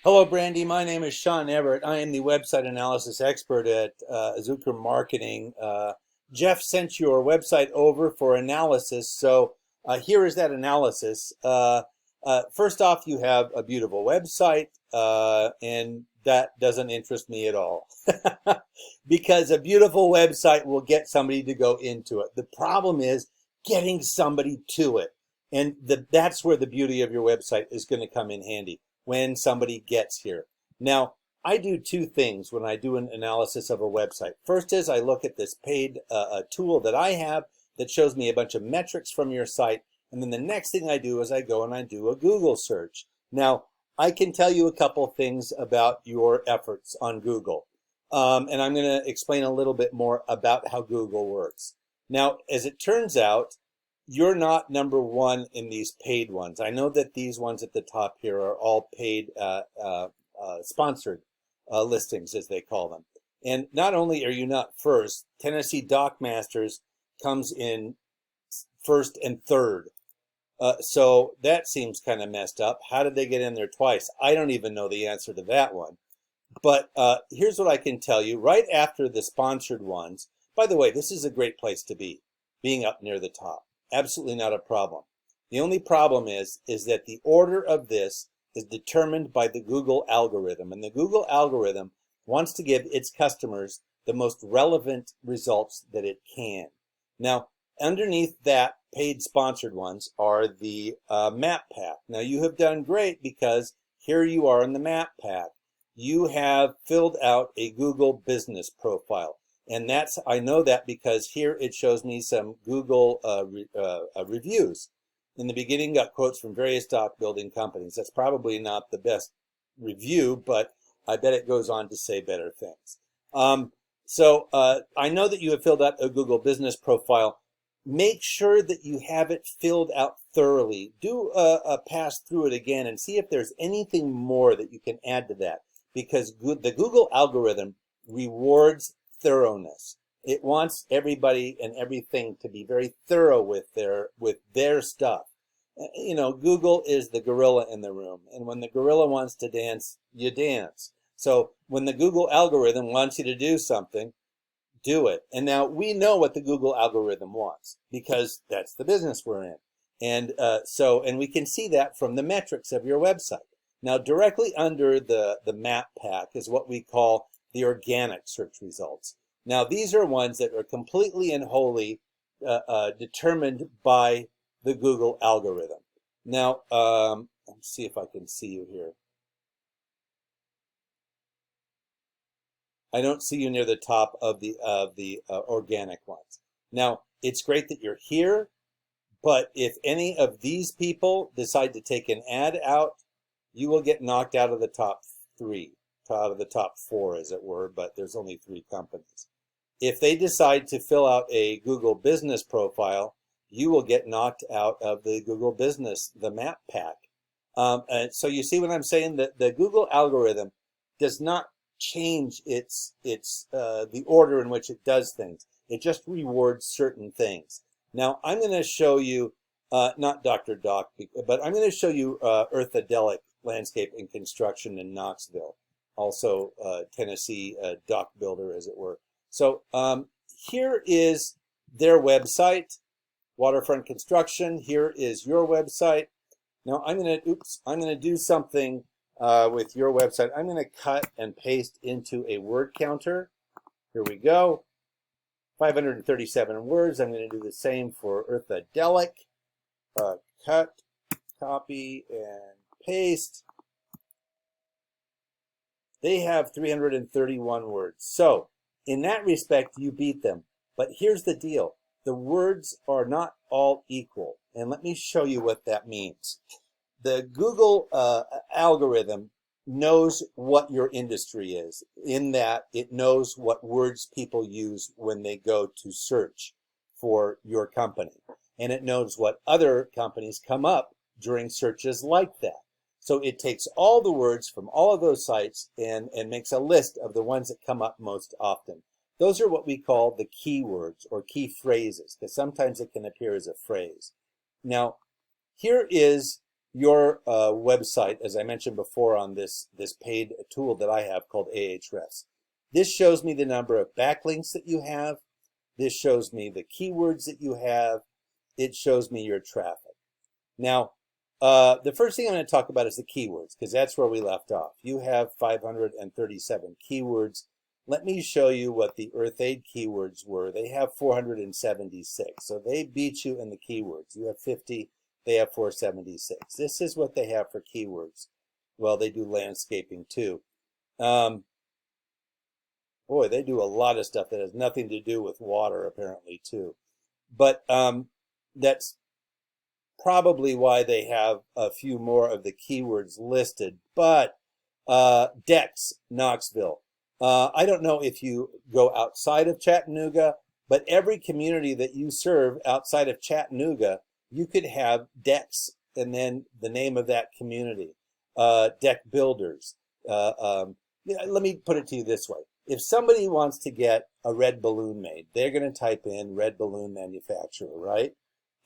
Hello, Brandy. My name is Sean Everett. I am the website analysis expert at Zucker Marketing. Jeff sent your website over for analysis, so here is that analysis. First off, you have a beautiful website, and that doesn't interest me at all because a beautiful website will get somebody to go into it. The problem is getting somebody to it, and that's where the beauty of your website is going to come in handy when somebody gets here. Now, I do two things when I do an analysis of a website. First is I look at this paid tool that I have that shows me a bunch of metrics from your site. And then the next thing I do is I go and I do a Google search. Now, I can tell you a couple things about your efforts on Google. And I'm going to explain a little bit more about how Google works. Now, as it turns out, you're not number one in these paid ones. I know that these ones at the top here are all paid sponsored listings, as they call them. And not only are you not first, Tennessee Dock Masters comes in first and third. So that seems kind of messed up. How did they get in there twice? I don't even know the answer to that one. But here's what I can tell you. Right after the sponsored ones, by the way, this is a great place to be, being up near the top. Absolutely not a problem. The only problem is that the order of this is determined by the Google algorithm. And the Google algorithm wants to give its customers the most relevant results that it can. Now, underneath that paid sponsored ones are the map pack. Now, you have done great because here you are in the map pack. You have filled out a Google business profile. And I know that because here it shows me some Google reviews. In the beginning, got quotes from various dock building companies. That's probably not the best review, but I bet it goes on to say better things. So I know that you have filled out a Google business profile. Make sure that you have it filled out thoroughly. Do a pass through it again and see if there's anything more that you can add to that, because the Google algorithm rewards thoroughness. It wants everybody and everything to be very thorough with their stuff. You know, Google is the gorilla in the room, and when the gorilla wants to dance, you dance. So when the Google algorithm wants you to do something, do it. And now we know what the Google algorithm wants because that's the business we're in. And and we can see that from the metrics of your website. Now, directly under the map pack is what we call the organic search results. Now, these are ones that are completely and wholly determined by the Google algorithm. Now, let's see if I can see you here. I don't see you near the top of the organic ones. Now, it's great that you're here, but if any of these people decide to take an ad out, you will get knocked out of the top three. Out of the top four, as it were, but there's only 3 companies. If they decide to fill out a Google business profile, you will get knocked out of the Google business, the map pack. And so you see what I'm saying? That the Google algorithm does not change the order in which it does things. It just rewards certain things. Now I'm going to show you, not Dr. Doc, but I'm going to show you Earthadelic Landscape and Construction in Knoxville. Also Tennessee dock builder, as it were. So here is their website, Waterfront Construction. Here is your website. Now I'm going to do something with your website. I'm going to cut and paste into a word counter. Here we go. 537 words. I'm going to do the same for Earthadelic. Cut, copy, and paste. They have 331 words. So, in that respect, you beat them. But here's the deal. The words are not all equal. And let me show you what that means. The Google algorithm knows what your industry is, in that it knows what words people use when they go to search for your company. And it knows what other companies come up during searches like that. So it takes all the words from all of those sites and makes a list of the ones that come up most often. Those are what we call the keywords or key phrases, because sometimes it can appear as a phrase. Now, here is your website, as I mentioned before on this paid tool that I have called Ahrefs. This shows me the number of backlinks that you have. This shows me the keywords that you have. It shows me your traffic. Now, the first thing I'm going to talk about is the keywords, because that's where we left off. You have 537 keywords. Let me show you what the EarthAid keywords were. They have 476, so they beat you in the keywords. You have 50, they have 476. This is what they have for keywords. Well, they do landscaping too. Boy, they do a lot of stuff that has nothing to do with water, apparently, too. But that's probably why they have a few more of the keywords listed. But Dex, Knoxville. I don't know if you go outside of Chattanooga, but every community that you serve outside of Chattanooga, you could have Dex and then the name of that community. Deck builders. Let me put it to you this way. If somebody wants to get a red balloon made, they're going to type in red balloon manufacturer, right?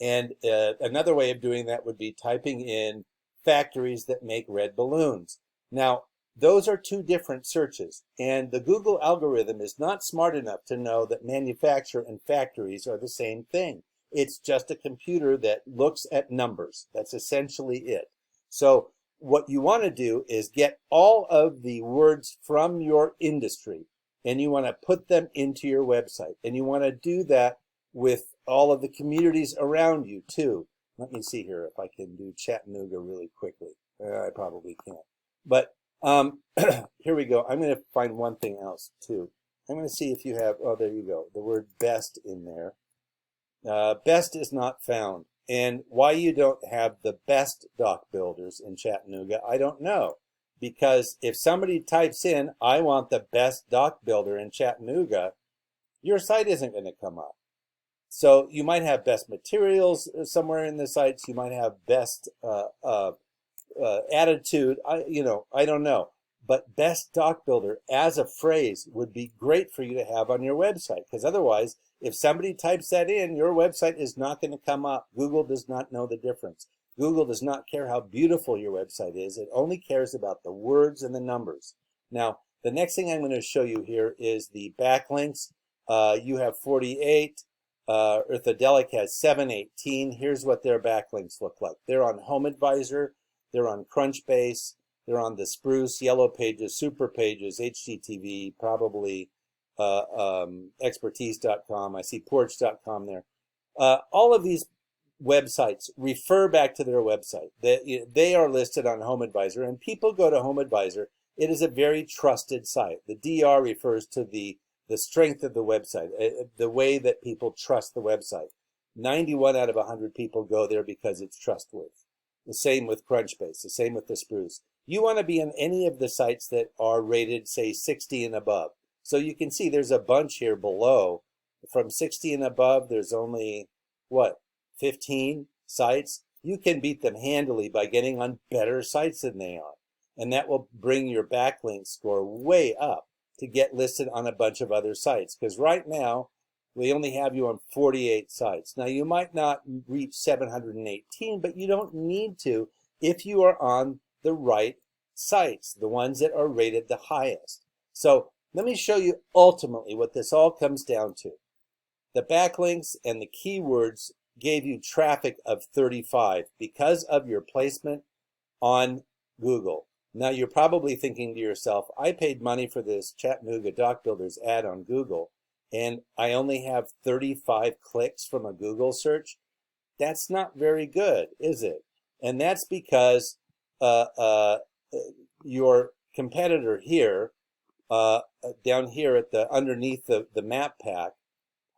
And another way of doing that would be typing in factories that make red balloons. Now, those are two different searches, and the Google algorithm is not smart enough to know that manufacturer and factories are the same thing. It's just a computer that looks at numbers. That's essentially it. So what you want to do is get all of the words from your industry, and you want to put them into your website, and you want to do that with all of the communities around you too. Let me see here if I can do Chattanooga really quickly. I probably can't. But here we go. I'm going to find one thing else too. I'm going to see if you have, oh, there you go, the word best in there. Best is not found. And why you don't have the best dock builders in Chattanooga, I don't know. Because if somebody types in, I want the best dock builder in Chattanooga, your site isn't going to come up. So you might have best materials somewhere in the sites. You might have best attitude. I don't know. But best dock builder as a phrase would be great for you to have on your website, because otherwise, if somebody types that in, your website is not going to come up. Google does not know the difference. Google does not care how beautiful your website is. It only cares about the words and the numbers. Now, the next thing I'm going to show you here is the backlinks. You have 48. Earthadelic has 718. Here's what their backlinks look like. They're on Home Advisor. They're on Crunchbase. They're on the Spruce, Yellow Pages, Super Pages, HGTV, probably expertise.com. I see porch.com there. All of these websites refer back to their website. They are listed on Home Advisor, and people go to Home Advisor. It is a very trusted site. The DR refers to the strength of the website, the way that people trust the website. 91 out of 100 people go there because it's trustworthy. The same with Crunchbase, the same with the Spruce. You want to be on any of the sites that are rated, say, 60 and above. So you can see there's a bunch here below. From 60 and above, there's only, 15 sites? You can beat them handily by getting on better sites than they are. And that will bring your backlink score way up to get listed on a bunch of other sites. Because right now, we only have you on 48 sites. Now, you might not reach 718, but you don't need to if you are on the right sites, the ones that are rated the highest. So let me show you ultimately what this all comes down to. The backlinks and the keywords gave you traffic of 35 because of your placement on Google. Now you're probably thinking to yourself, I paid money for this Chattanooga Dock Builders ad on Google, and I only have 35 clicks from a Google search. That's not very good, is it? And that's because your competitor here, down here at the underneath the map pack,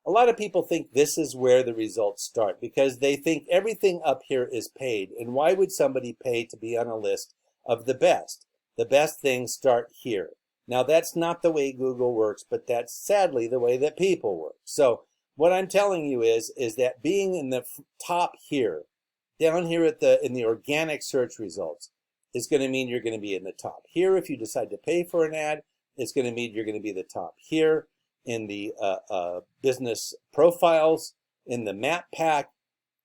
a lot of people think this is where the results start because they think everything up here is paid. And why would somebody pay to be on a list of the best? The best things start here. Now, that's not the way Google works, but that's sadly the way that people work. So what I'm telling you is that being in the top here, down here at in the organic search results, is going to mean you're going to be in the top here. If you decide to pay for an ad, it's going to mean you're going to be the top here in the business profiles, in the map pack,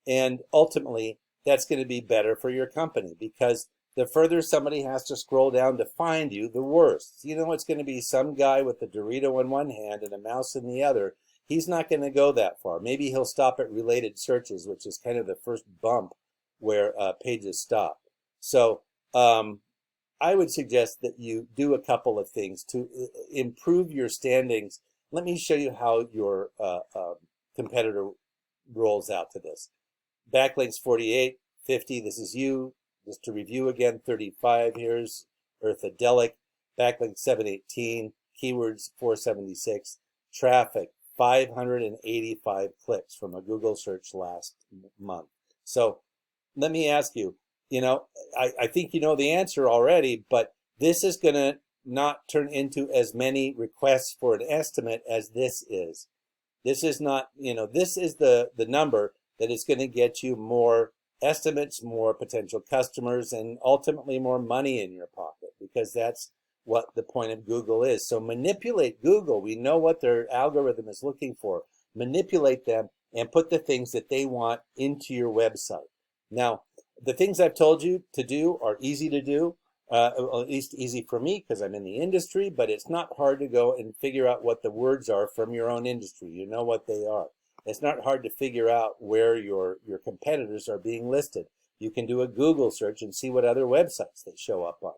and ultimately that's going to be better for your company, because the further somebody has to scroll down to find you, the worse. You know, it's going to be some guy with a Dorito in one hand and a mouse in the other. He's not going to go that far. Maybe he'll stop at related searches, which is kind of the first bump where pages stop. So I would suggest that you do a couple of things to improve your standings. Let me show you how your competitor rolls out to this. Backlinks 48, 50, this is you. Just to review again, 35, here's Earthadelic. Backlink 718, keywords 476, traffic 585 clicks from a Google search last month. So let me ask you, I think you know the answer already, but this is going to not turn into as many requests for an estimate as this is. This is not, this is the number that is going to get you more estimates, more potential customers, and ultimately more money in your pocket, because that's what the point of Google is. So manipulate Google. We know what their algorithm is looking for. Manipulate them and put the things that they want into your website. Now, the things I've told you to do are easy to do, at least easy for me because I'm in the industry, but it's not hard to go and figure out what the words are from your own industry. You know what they are. It's not hard to figure out where your competitors are being listed. You can do a Google search and see what other websites they show up on.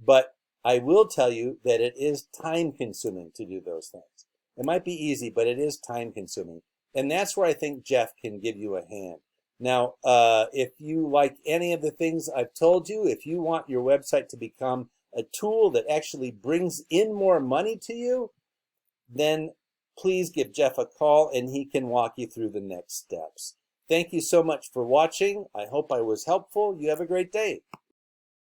But I will tell you that it is time consuming to do those things. It might be easy, but it is time consuming. And that's where I think Jeff can give you a hand. Now, if you like any of the things I've told you, if you want your website to become a tool that actually brings in more money to you, then please give Jeff a call and he can walk you through the next steps. Thank you so much for watching. I hope I was helpful. You have a great day.